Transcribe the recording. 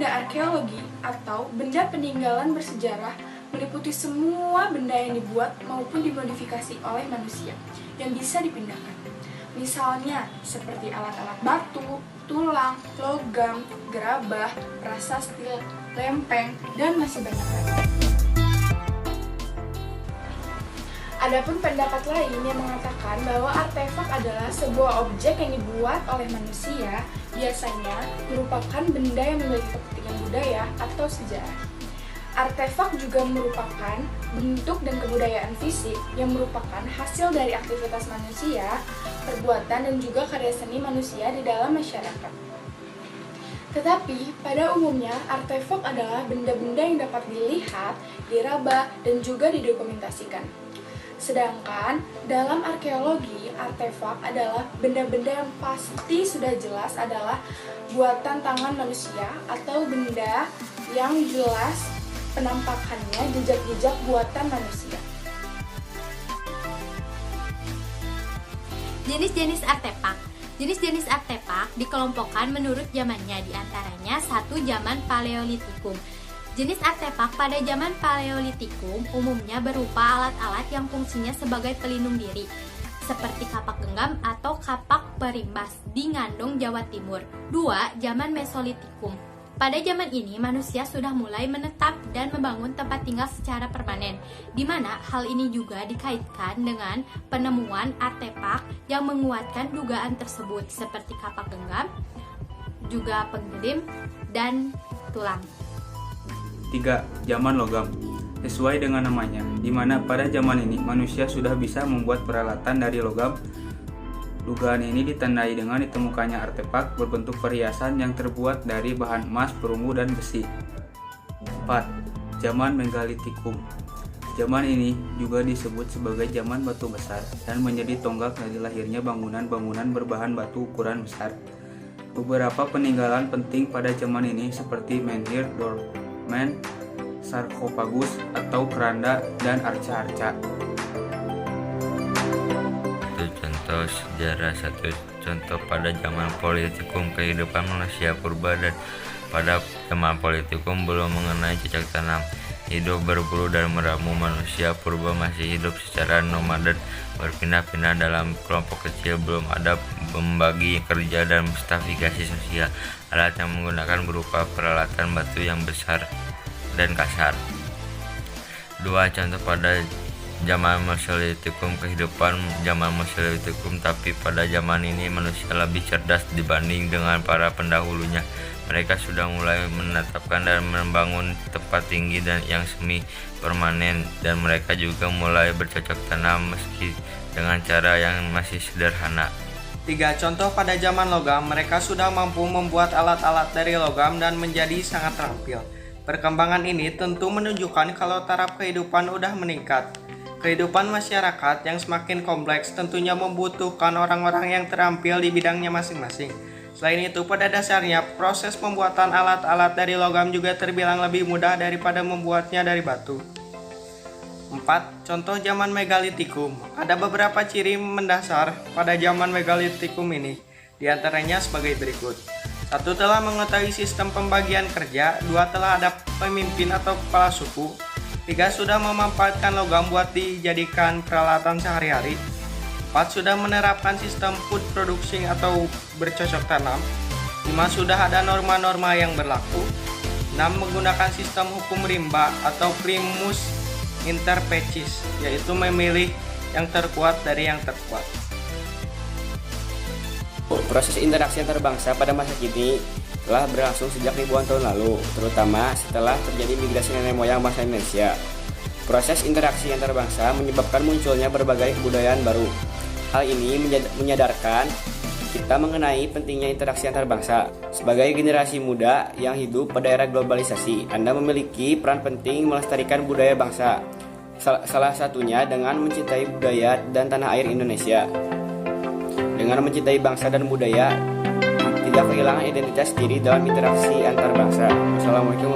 benda arkeologi atau benda peninggalan bersejarah meliputi semua benda yang dibuat maupun dimodifikasi oleh manusia yang bisa dipindahkan. Misalnya seperti alat-alat batu, tulang, logam, gerabah, prasasti, lempeng, dan masih banyak lagi. Adapun pendapat lain yang mengatakan bahwa artefak adalah sebuah objek yang dibuat oleh manusia, biasanya merupakan benda yang memiliki kepentingan budaya atau sejarah. Artefak juga merupakan bentuk dan kebudayaan fisik yang merupakan hasil dari aktivitas manusia, perbuatan dan juga karya seni manusia di dalam masyarakat. Tetapi pada umumnya artefak adalah benda-benda yang dapat dilihat, diraba, dan juga didokumentasikan. Sedangkan dalam arkeologi, artefak adalah benda-benda yang pasti sudah jelas adalah buatan tangan manusia atau benda yang jelas penampakannya jejak-jejak buatan manusia. Jenis-jenis artefak. Jenis-jenis artefak dikelompokkan menurut zamannya, diantaranya 1. Zaman Paleolitikum. Jenis artefak pada zaman Paleolitikum umumnya berupa alat-alat yang fungsinya sebagai pelindung diri, seperti kapak genggam atau kapak perimbas di Ngandung, Jawa Timur. 2. Zaman Mesolitikum. Pada zaman ini manusia sudah mulai menetap dan membangun tempat tinggal secara permanen, di mana hal ini juga dikaitkan dengan penemuan artefak yang menguatkan dugaan tersebut, seperti kapak genggam, juga penggelim, dan tulang. 3. Zaman logam. Sesuai dengan namanya, di mana pada zaman ini manusia sudah bisa membuat peralatan dari logam. Dugaan ini ditandai dengan ditemukannya artefak berbentuk perhiasan yang terbuat dari bahan emas, perunggu, dan besi. 4. Zaman Megalitikum. Zaman ini juga disebut sebagai zaman batu besar dan menjadi tonggak dari lahirnya bangunan-bangunan berbahan batu ukuran besar. Beberapa peninggalan penting pada zaman ini seperti menhir, dolmen, sarkofagus atau keranda, dan arca-arca. Contoh sejarah. 1. Contoh pada zaman Paleolitikum, kehidupan manusia purba dan pada zaman Paleolitikum belum mengenai cocok tanam, hidup berburu dan meramu. Manusia purba masih hidup secara nomaden, berpindah-pindah dalam kelompok kecil, belum ada membagi kerja dan stratifikasi sosial. Alat yang menggunakan berupa peralatan batu yang besar dan kasar. 2. Contoh pada zaman Mesolitikum, kehidupan zaman Mesolitikum, tapi pada zaman ini manusia lebih cerdas dibanding dengan para pendahulunya. Mereka sudah mulai menetapkan dan membangun tempat tinggi dan yang semi permanen, dan mereka juga mulai bercocok tanam meski dengan cara yang masih sederhana. 3. Contoh pada zaman logam, mereka sudah mampu membuat alat-alat dari logam dan menjadi sangat terampil. Perkembangan ini tentu menunjukkan kalau taraf kehidupan udah meningkat. Kehidupan masyarakat yang semakin kompleks tentunya membutuhkan orang-orang yang terampil di bidangnya masing-masing. Selain itu, pada dasarnya proses pembuatan alat-alat dari logam juga terbilang lebih mudah daripada membuatnya dari batu. 4. Contoh zaman Megalitikum. Ada beberapa ciri mendasar pada zaman Megalitikum ini, diantaranya sebagai berikut. 1. Telah mengetahui sistem pembagian kerja. 2. Telah ada pemimpin atau kepala suku. 3. Sudah memanfaatkan logam buat dijadikan peralatan sehari-hari. 4. Sudah menerapkan sistem food producing atau bercocok tanam. 5. Sudah ada norma-norma yang berlaku. 6. Menggunakan sistem hukum rimba atau primus inter pares, yaitu memilih yang terkuat dari yang terkuat. Proses interaksi antar bangsa pada masa kini telah berlangsung sejak ribuan tahun lalu, terutama setelah terjadi migrasi nenek moyang bangsa Indonesia. Proses interaksi antar bangsa menyebabkan munculnya berbagai kebudayaan baru. Hal ini menyadarkan kita mengenai pentingnya interaksi antar bangsa. Sebagai generasi muda yang hidup pada era globalisasi, Anda memiliki peran penting melestarikan budaya bangsa. Salah satunya dengan mencintai budaya dan tanah air Indonesia. Dengan mencintai bangsa dan budaya, tidak kehilangan identitas diri dalam interaksi antar bangsa. Wassalamualaikum